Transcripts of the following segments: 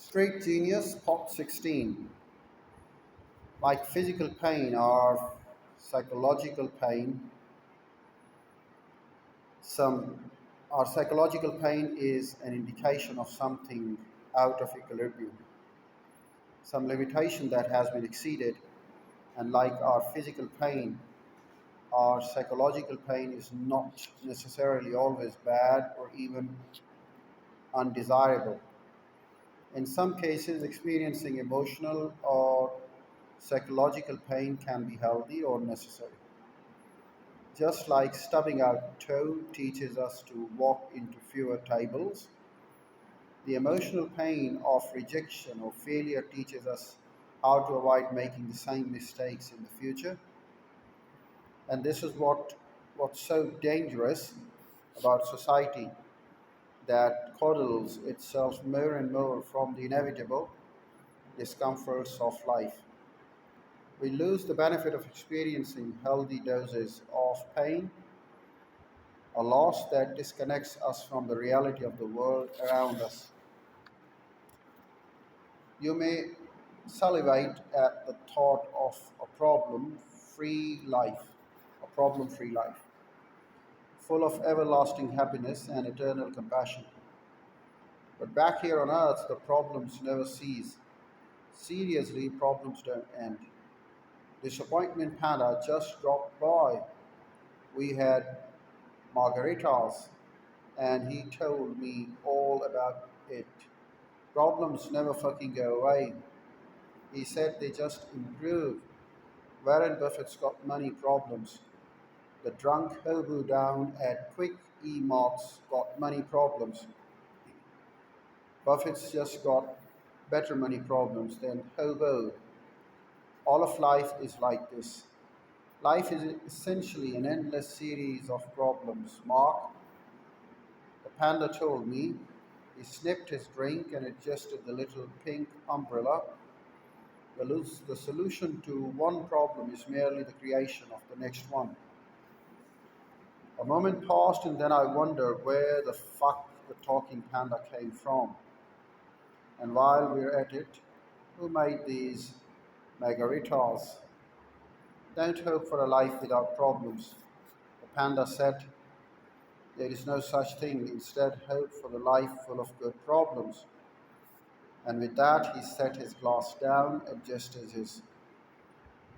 Street Genius Part 16. Like physical pain or psychological pain, some our psychological pain is an indication of something out of equilibrium, some limitation that has been exceeded, and like our physical pain, our psychological pain is not necessarily always bad or even undesirable. In some cases, experiencing emotional or psychological pain can be healthy or necessary. Just like stubbing our toe teaches us to walk into fewer tables, the emotional pain of rejection or failure teaches us how to avoid making the same mistakes in the future. And this is what's so dangerous about society that coddles itself more and more from the inevitable discomforts of life. We lose the benefit of experiencing healthy doses of pain, a loss that disconnects us from the reality of the world around us. You may salivate at the thought of a problem free life, full of everlasting happiness and eternal compassion. But back here on earth, the problems never cease. Seriously, problems don't end. Disappointment Panda just dropped by. We had margaritas, and he told me all about it. Problems never fucking go away. He said they just improve. Warren Buffett's got money problems. The drunk hobo down at Quick E Mart's got money problems. Buffett's just got better money problems than hobo. All of life is like this. Life is essentially an endless series of problems. Mark, the panda told me. He snipped his drink and adjusted the little pink umbrella. The solution to one problem is merely the creation of the next one. A moment passed, and then I wondered where the fuck the talking panda came from. And while we're at it, who made these margaritas? Don't hope for a life without problems. The panda said, there is no such thing. Instead, hope for a life full of good problems. And with that, he set his glass down, adjusted his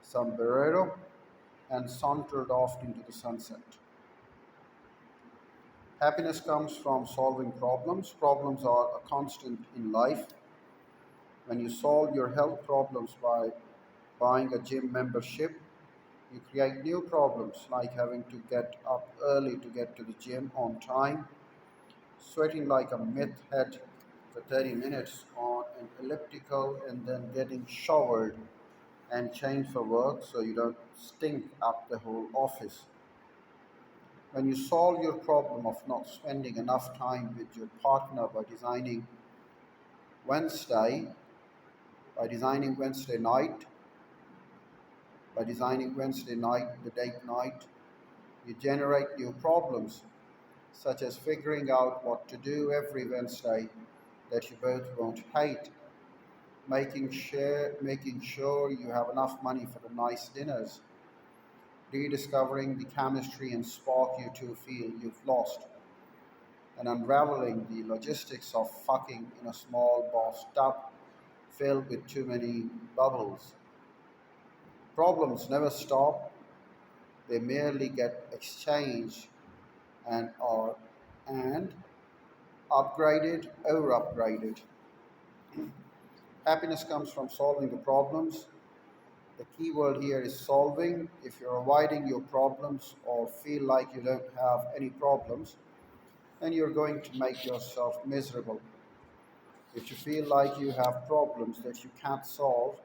sombrero, and sauntered off into the sunset. Happiness comes from solving problems. Problems are a constant in life. When you solve your health problems by buying a gym membership, you create new problems like having to get up early to get to the gym on time, sweating like a myth head for 30 minutes on an elliptical, and then getting showered and changed for work so you don't stink up the whole office. When you solve your problem of not spending enough time with your partner Wednesday, by designing Wednesday night, by designing Wednesday night, the date night, you generate new problems, such as figuring out what to do every Wednesday that you both won't hate, making sure you have enough money for the nice dinners, rediscovering the chemistry and spark you two feel you've lost, and unraveling the logistics of fucking in a small bathtub filled with too many bubbles. Problems never stop, they merely get exchanged and are and upgraded or upgraded. Happiness comes from solving the problems. The key word here is solving. If you're avoiding your problems or feel like you don't have any problems, then you're going to make yourself miserable. If you feel like you have problems that you can't solve,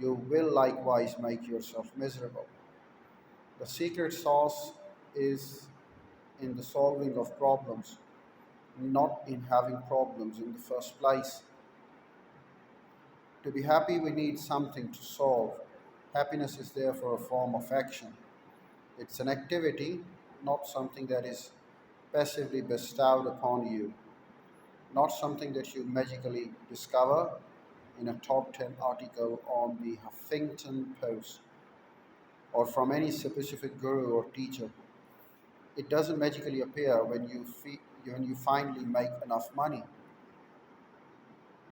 you will likewise make yourself miserable. The secret sauce is in the solving of problems, not in having problems in the first place. To be happy, we need something to solve. Happiness is therefore a form of action. It's an activity, not something that is passively bestowed upon you. not something that you magically discover in a top 10 article on the Huffington Post or from any specific guru or teacher. It doesn't magically appear when you finally make enough money.